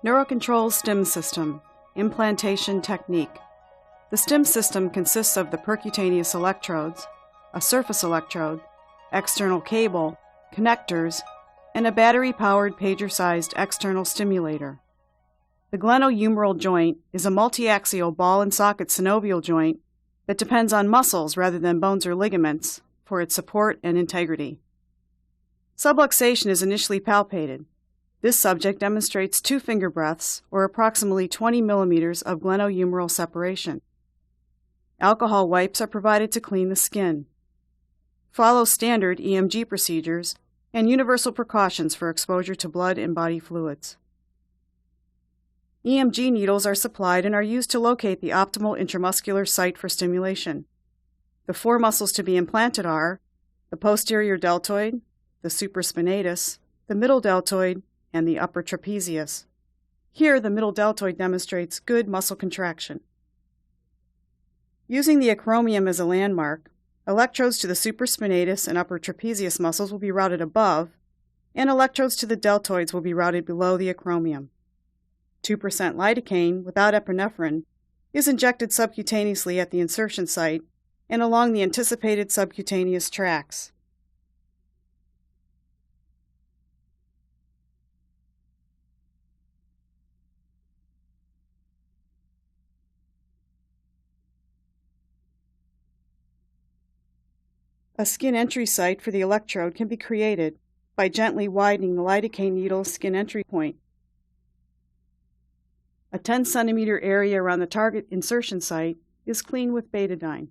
Neurocontrol STIM system, implantation technique. The STIM system consists of the percutaneous electrodes, a surface electrode, external cable, connectors, and a battery-powered pager-sized external stimulator. The glenohumeral joint is a multiaxial ball and socket synovial joint that depends on muscles rather than bones or ligaments for its support and integrity. Subluxation is initially palpated. This subject demonstrates 2 finger breaths, or approximately 20 millimeters of glenohumeral separation. Alcohol wipes are provided to clean the skin. Follow standard EMG procedures and universal precautions for exposure to blood and body fluids. EMG needles are supplied and are used to locate the optimal intramuscular site for stimulation. The 4 muscles to be implanted are the posterior deltoid, the supraspinatus, the middle deltoid, and the upper trapezius. Here, the middle deltoid demonstrates good muscle contraction. Using the acromion as a landmark, electrodes to the supraspinatus and upper trapezius muscles will be routed above, and electrodes to the deltoids will be routed below the acromion. 2% lidocaine without epinephrine is injected subcutaneously at the insertion site and along the anticipated subcutaneous tracts. A skin entry site for the electrode can be created by gently widening the lidocaine needle's skin entry point. A 10 centimeter area around the target insertion site is cleaned with betadine.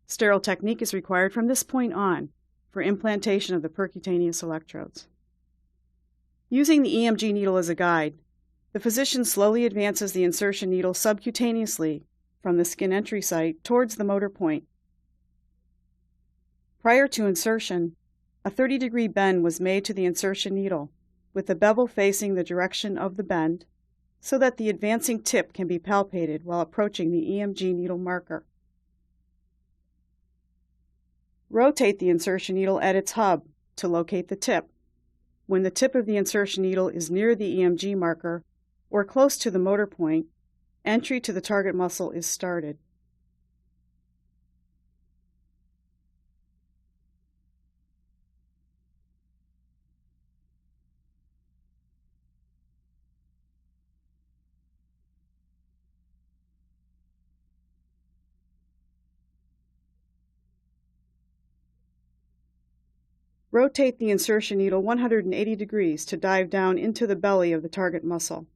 Sterile technique is required from this point on for implantation of the percutaneous electrodes. Using the EMG needle as a guide, the physician slowly advances the insertion needle subcutaneously from the skin entry site towards the motor point. Prior to insertion, a 30-degree bend was made to the insertion needle, with the bevel facing the direction of the bend, so that the advancing tip can be palpated while approaching the EMG needle marker. Rotate the insertion needle at its hub to locate the tip. When the tip of the insertion needle is near the EMG marker or close to the motor point, entry to the target muscle is started. Rotate the insertion needle 180 degrees to dive down into the belly of the target muscle.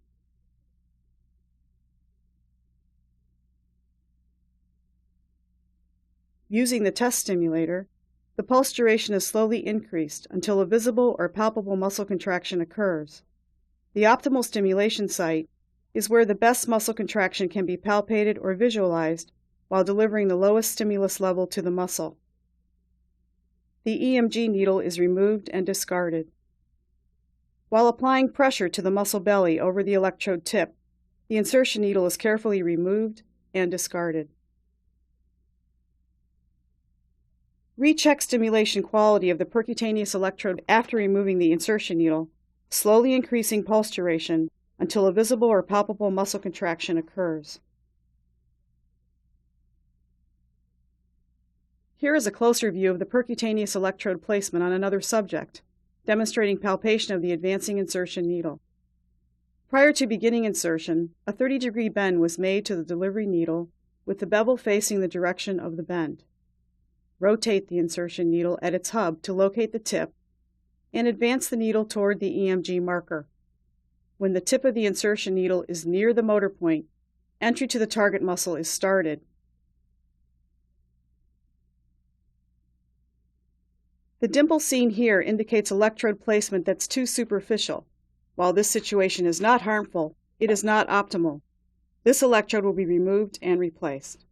Using the test stimulator, the pulse duration is slowly increased until a visible or palpable muscle contraction occurs. The optimal stimulation site is where the best muscle contraction can be palpated or visualized while delivering the lowest stimulus level to the muscle. The EMG needle is removed and discarded. While applying pressure to the muscle belly over the electrode tip, the insertion needle is carefully removed and discarded. Recheck stimulation quality of the percutaneous electrode after removing the insertion needle, slowly increasing pulse duration until a visible or palpable muscle contraction occurs. Here is a closer view of the percutaneous electrode placement on another subject, demonstrating palpation of the advancing insertion needle. Prior to beginning insertion, a 30-degree bend was made to the delivery needle with the bevel facing the direction of the bend. Rotate the insertion needle at its hub to locate the tip and advance the needle toward the EMG marker. When the tip of the insertion needle is near the motor point, entry to the target muscle is started. The dimple seen here indicates electrode placement that's too superficial. While this situation is not harmful, it is not optimal. This electrode will be removed and replaced.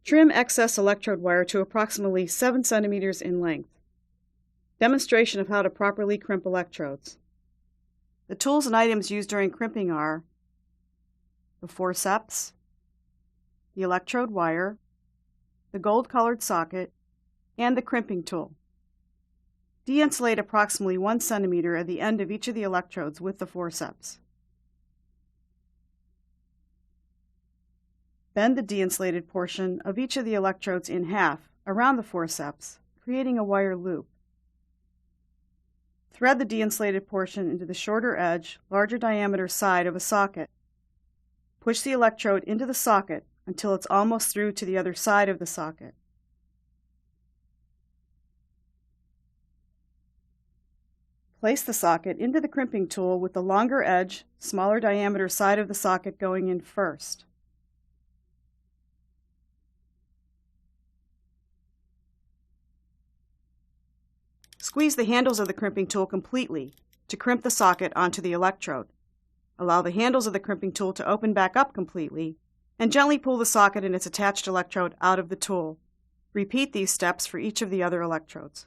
Trim excess electrode wire to approximately 7 centimeters in length. Demonstration of how to properly crimp electrodes. The tools and items used during crimping are the forceps, the electrode wire, the gold-colored socket, and the crimping tool. De-insulate approximately 1 centimeter at the end of each of the electrodes with the forceps. Bend the de-insulated portion of each of the electrodes in half around the forceps, creating a wire loop. Thread the de-insulated portion into the shorter edge, larger diameter side of a socket. Push the electrode into the socket until it's almost through to the other side of the socket. Place the socket into the crimping tool with the longer edge, smaller diameter side of the socket going in first. Squeeze the handles of the crimping tool completely to crimp the socket onto the electrode. Allow the handles of the crimping tool to open back up completely, and gently pull the socket and its attached electrode out of the tool. Repeat these steps for each of the other electrodes.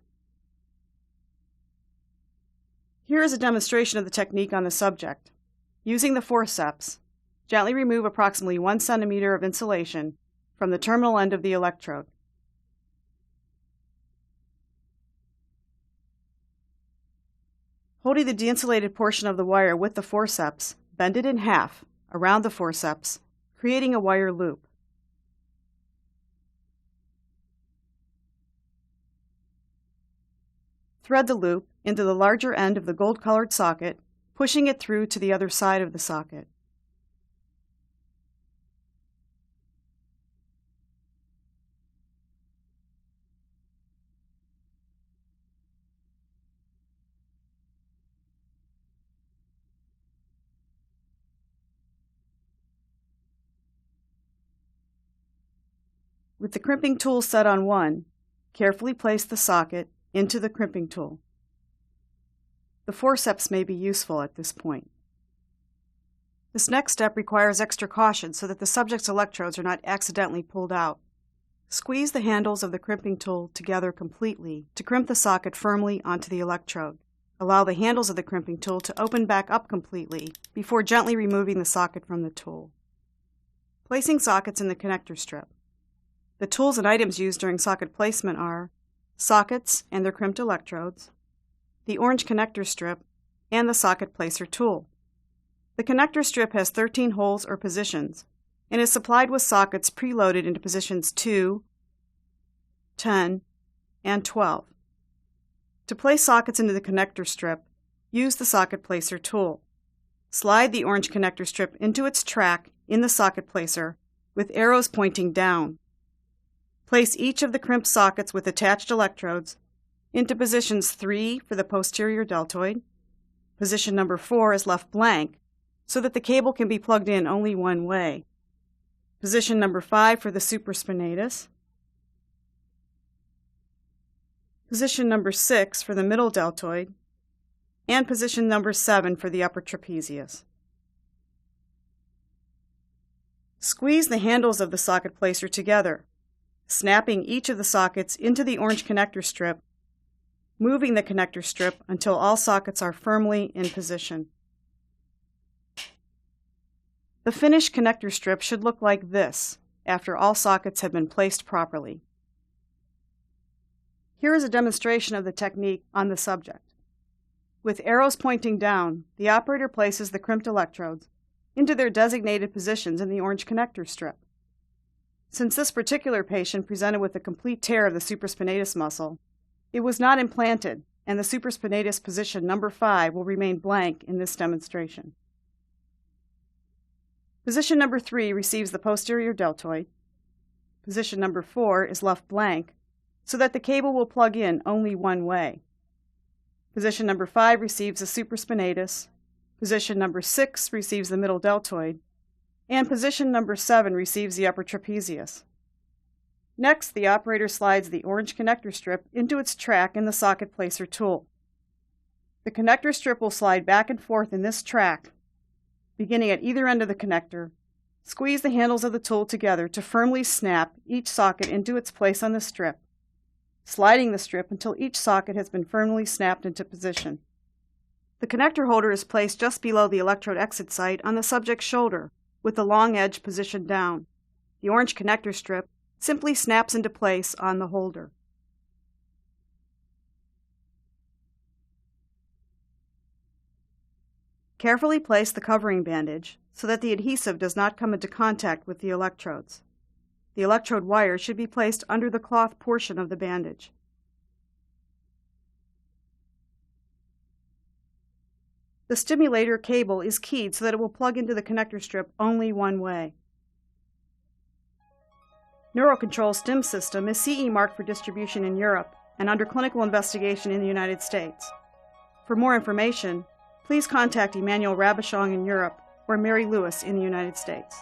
Here is a demonstration of the technique on the subject. Using the forceps, gently remove approximately 1 centimeter of insulation from the terminal end of the electrode. Holding the de-insulated portion of the wire with the forceps, bend it in half around the forceps, creating a wire loop. Thread the loop into the larger end of the gold-colored socket, pushing it through to the other side of the socket. With the crimping tool set on one, carefully place the socket into the crimping tool. The forceps may be useful at this point. This next step requires extra caution so that the subject's electrodes are not accidentally pulled out. Squeeze the handles of the crimping tool together completely to crimp the socket firmly onto the electrode. Allow the handles of the crimping tool to open back up completely before gently removing the socket from the tool. Placing sockets in the connector strip. The tools and items used during socket placement are sockets and their crimped electrodes, the orange connector strip, and the socket placer tool. The connector strip has 13 holes or positions and is supplied with sockets preloaded into positions 2, 10, and 12. To place sockets into the connector strip, use the socket placer tool. Slide the orange connector strip into its track in the socket placer with arrows pointing down. Place each of the crimped sockets with attached electrodes into positions 3 for the posterior deltoid. Position number 4 is left blank so that the cable can be plugged in only one way. Position number 5 for the supraspinatus. Position number 6 for the middle deltoid. And position number 7 for the upper trapezius. Squeeze the handles of the socket placer together, snapping each of the sockets into the orange connector strip, moving the connector strip until all sockets are firmly in position. The finished connector strip should look like this after all sockets have been placed properly. Here is a demonstration of the technique on the subject. With arrows pointing down, the operator places the crimped electrodes into their designated positions in the orange connector strip. Since this particular patient presented with a complete tear of the supraspinatus muscle, it was not implanted, and the supraspinatus position number 5 will remain blank in this demonstration. Position number 3 receives the posterior deltoid. Position number 4 is left blank, so that the cable will plug in only one way. Position number 5 receives the supraspinatus. Position number 6 receives the middle deltoid. And position number 7 receives the upper trapezius. Next, the operator slides the orange connector strip into its track in the socket placer tool. The connector strip will slide back and forth in this track, beginning at either end of the connector. Squeeze the handles of the tool together to firmly snap each socket into its place on the strip, sliding the strip until each socket has been firmly snapped into position. The connector holder is placed just below the electrode exit site on the subject's shoulder, with the long edge positioned down. The orange connector strip simply snaps into place on the holder. Carefully place the covering bandage so that the adhesive does not come into contact with the electrodes. The electrode wire should be placed under the cloth portion of the bandage. The stimulator cable is keyed so that it will plug into the connector strip only one way. Neurocontrol Stim system is CE marked for distribution in Europe and under clinical investigation in the United States. For more information, please contact Emmanuel Rabichon in Europe or Mary Lewis in the United States.